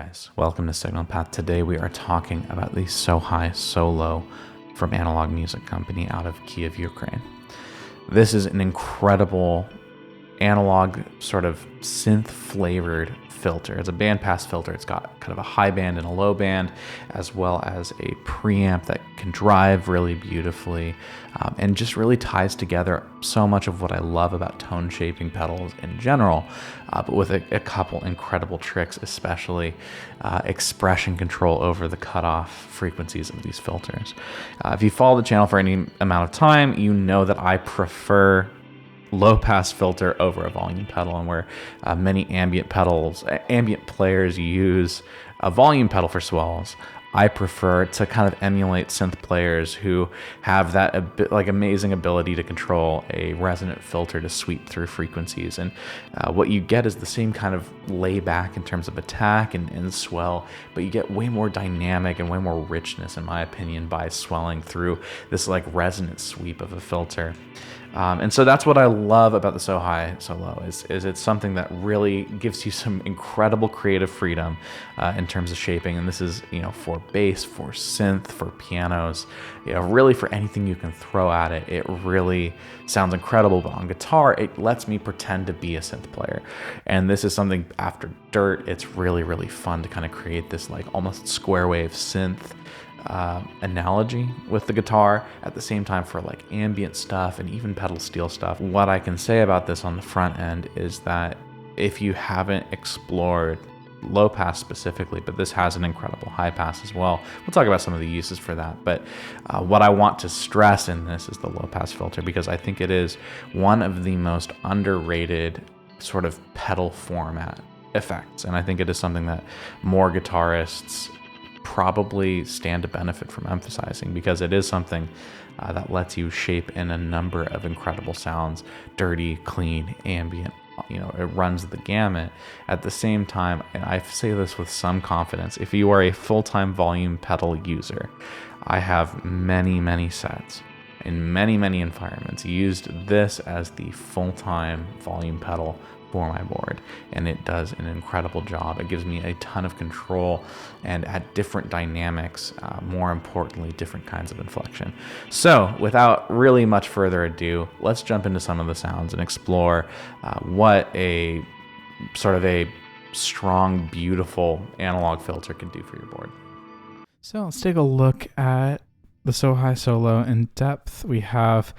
guys, welcome to Signal Path. Today we are talking about the So High, So Low from Analog Music Company out of Kiev, Ukraine. This is an incredible analog sort of synth flavored filter. It's a bandpass filter. It's got kind of a high band and a low band, as well as a preamp that can drive really beautifully and just really ties together so much of what I love about tone shaping pedals in general, but with a couple incredible tricks, especially expression control over the cutoff frequencies of these filters. If you follow the channel for any amount of time, you know that I prefer low pass filter over a volume pedal, and where many ambient players use a volume pedal for swells, I prefer to kind of emulate synth players who have that amazing ability to control a resonant filter to sweep through frequencies. And what you get is the same kind of layback in terms of attack and swell, but you get way more dynamic and way more richness, in my opinion, by swelling through this like resonant sweep of a filter. And so that's what I love about the So High, So Low, is it's something that really gives you some incredible creative freedom in terms of shaping. And this is, for bass, for synth, for pianos, really for anything you can throw at it. It really sounds incredible, but on guitar, it lets me pretend to be a synth player. And this is something after Dirt, it's really, really fun to kind of create this like almost square wave synth analogy with the guitar at the same time for like ambient stuff and even pedal steel stuff. What I can say about this on the front end is that if you haven't explored low pass specifically, but this has an incredible high pass as well. We'll talk about some of the uses for that, but what I want to stress in this is the low pass filter, because I think it is one of the most underrated sort of pedal format effects, and I think it is something that more guitarists probably stand to benefit from emphasizing, because it is something that lets you shape in a number of incredible sounds: dirty, clean, ambient. It runs the gamut. At the same time, and I say this with some confidence, if you are a full-time volume pedal user, I have many sets in many environments used this as the full-time volume pedal for my board, and it does an incredible job. It gives me a ton of control and at different dynamics, more importantly, different kinds of inflection. So without really much further ado, let's jump into some of the sounds and explore what a sort of a strong, beautiful analog filter can do for your board. So let's take a look at the So High, So Low in depth. We have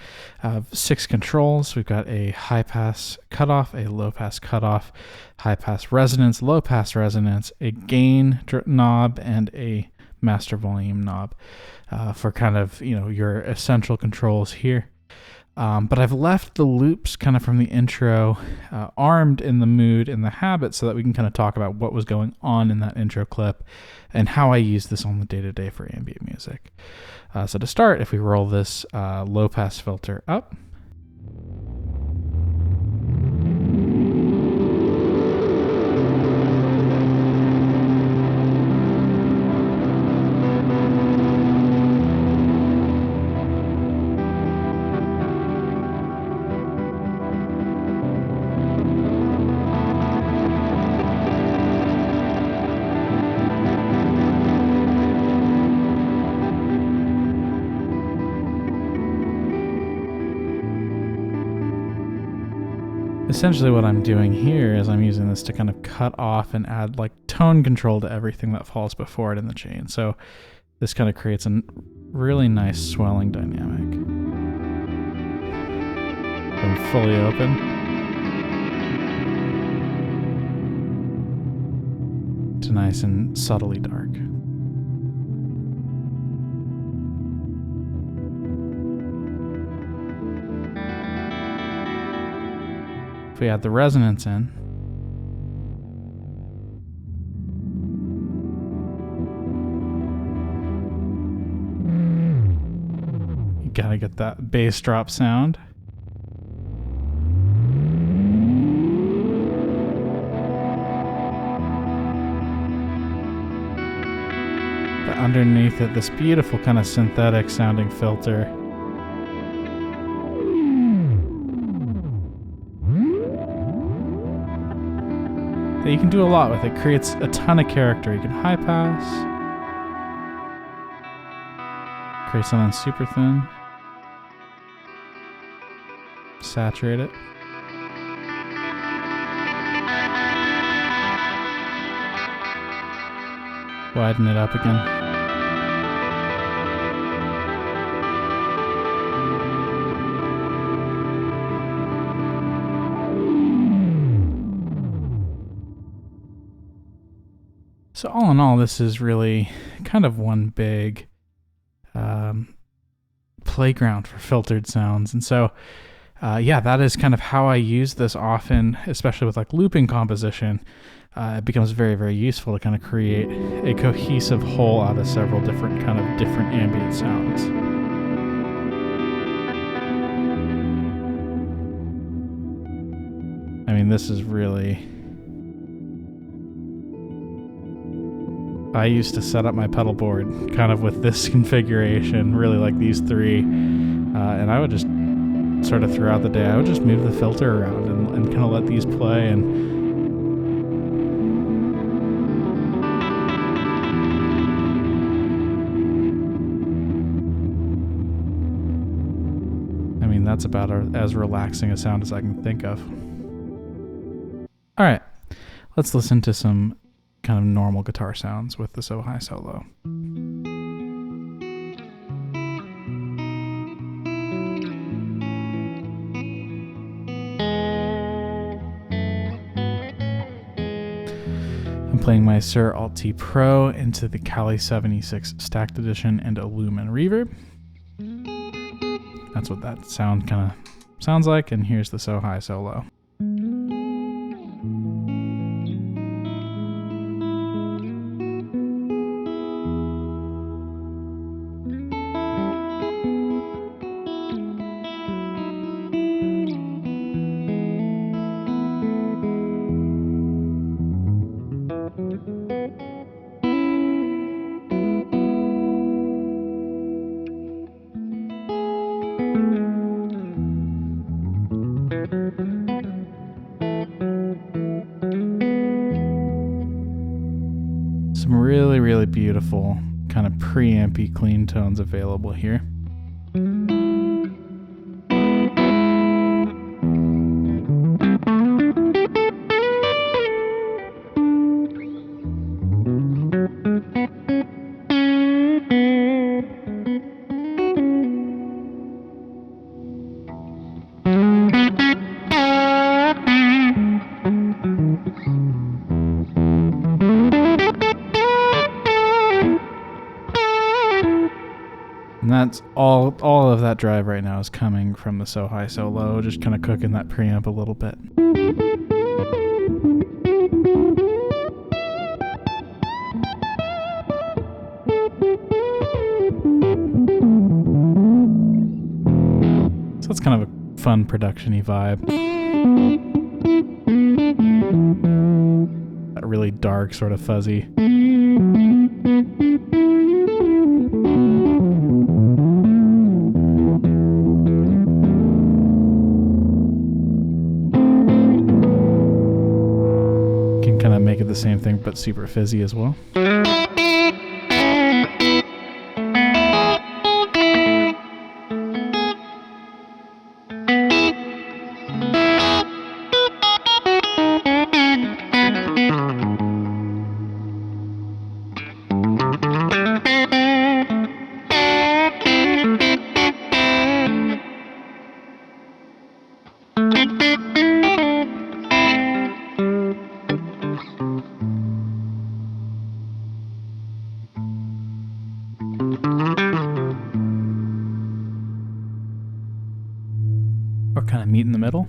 6 controls. We've got a high pass cutoff, a low pass cutoff, high pass resonance, low pass resonance, a gain knob, and a master volume knob for kind of, your essential controls here. But I've left the loops kind of from the intro armed in the mood and the habit, so that we can kind of talk about what was going on in that intro clip and how I use this on the day-to-day for ambient music. So to start, if we roll this low pass filter up, essentially what I'm doing here is I'm using this to kind of cut off and add like tone control to everything that falls before it in the chain. So this kind of creates a really nice swelling dynamic. I'm fully open. It's nice and subtly dark. If we add the resonance in, you gotta get that bass drop sound. But underneath it, this beautiful kind of synthetic sounding filter. that you can do a lot with. It creates a ton of character. You can high pass, create something super thin, saturate it. Widen it up again. So all in all, this is really kind of one big playground for filtered sounds. And so, yeah, that is kind of how I use this often, especially with like looping composition. It becomes very, very useful to kind of create a cohesive whole out of several different ambient sounds. I mean, this is really... I used to set up my pedal board kind of with this configuration, really like these three, and I would just sort of throughout the day, I would just move the filter around and kind of let these play. And I mean, that's about as relaxing a sound as I can think of. All right, let's listen to some kind of normal guitar sounds with the Suhr solo. I'm playing my Suhr Alt T Pro into the Kali 76 Stacked Edition and a Lumen Reverb. That's what that sound kind of sounds like, and here's the Suhr solo. Some really, really beautiful kind of preampy clean tones available here. And that's all of that drive right now is coming from the Suhr solo, just kind of cooking that preamp a little bit. So it's kind of a fun production-y vibe. That really dark, sort of fuzzy. Kind of make it the same thing, but super fizzy as well. Or kind of meet in the middle.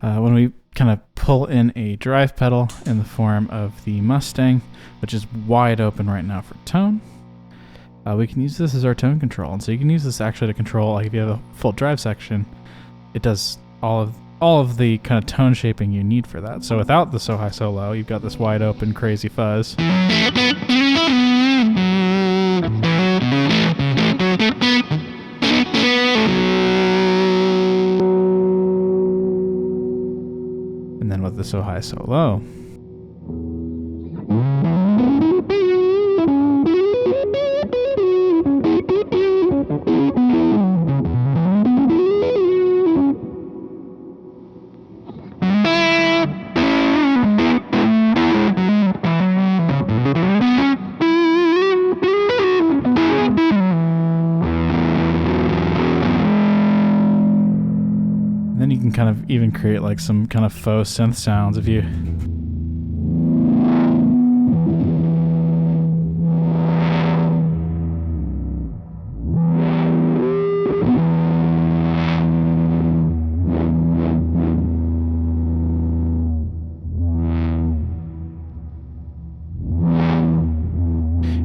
When we kind of pull in a drive pedal in the form of the Mustang, which is wide open right now for tone, we can use this as our tone control. And so you can use this actually to control, like if you have a full drive section, it does all of the kind of tone shaping you need for that. So without the So High So Low, you've got this wide open crazy fuzz. And then with the So High So Low, then you can kind of even create like some kind of faux synth sounds if you...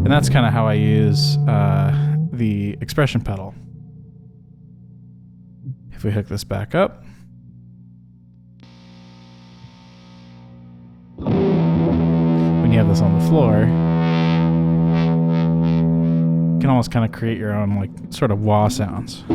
And that's kind of how I use the expression pedal. If we hook this back up, when you have this on the floor, you can almost kind of create your own like sort of wah sounds.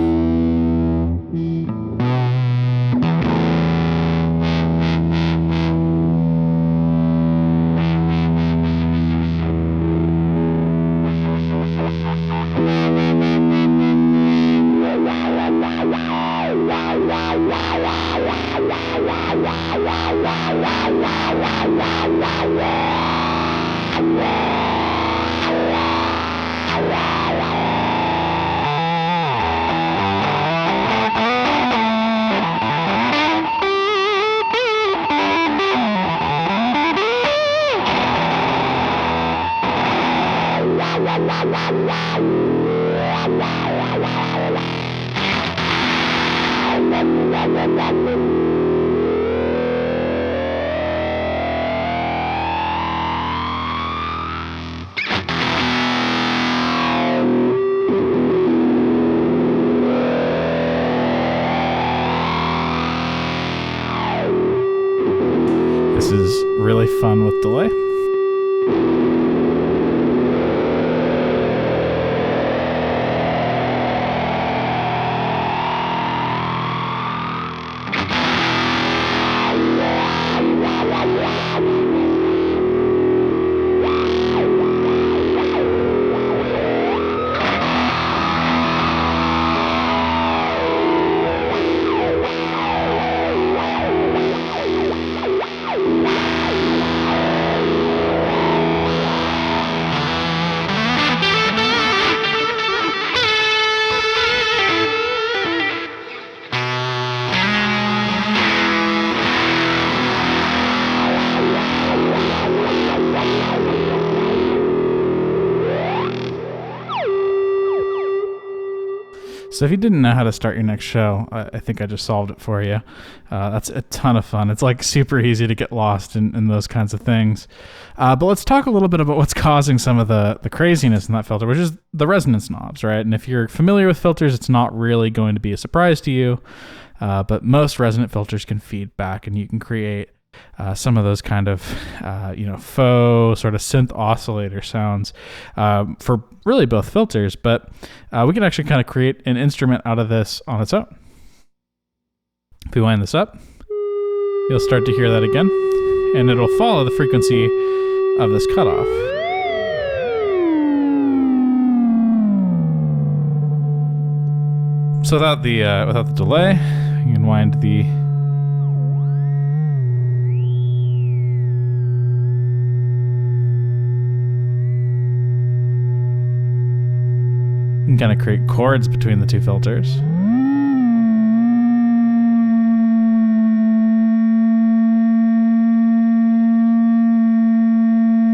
This is really fun with delay. So if you didn't know how to start your next show, I think I just solved it for you. That's a ton of fun. It's like super easy to get lost in those kinds of things. But let's talk a little bit about what's causing some of the craziness in that filter, which is the resonance knobs, right? And if you're familiar with filters, it's not really going to be a surprise to you. But most resonant filters can feed back, and you can create some of those kind of, faux sort of synth oscillator sounds for really both filters. But we can actually kind of create an instrument out of this on its own. If we wind this up, you'll start to hear that again, and it'll follow the frequency of this cutoff. So without the delay, you can wind the you can kind of create chords between the two filters.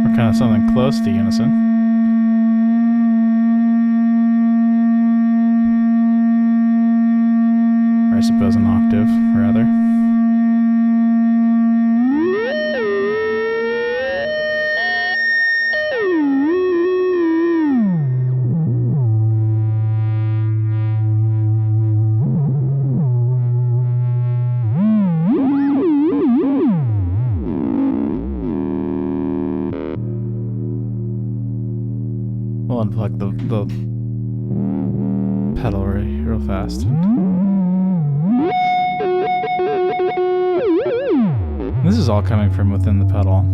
Or kind of something close to unison. Or I suppose an octave, rather. unplug the pedal real fast. This is all coming from within the pedal.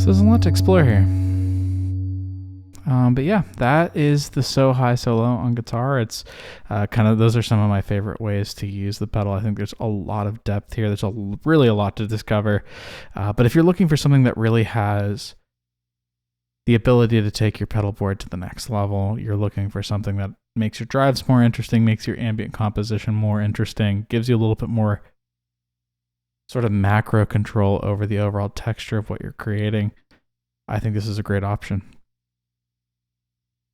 There's a lot to explore here. But yeah, that is the So High Solo on guitar. It's those are some of my favorite ways to use the pedal. I think there's a lot of depth here. There's really a lot to discover. But if you're looking for something that really has the ability to take your pedal board to the next level, you're looking for something that makes your drives more interesting, makes your ambient composition more interesting, gives you a little bit more sort of macro control over the overall texture of what you're creating, I think this is a great option.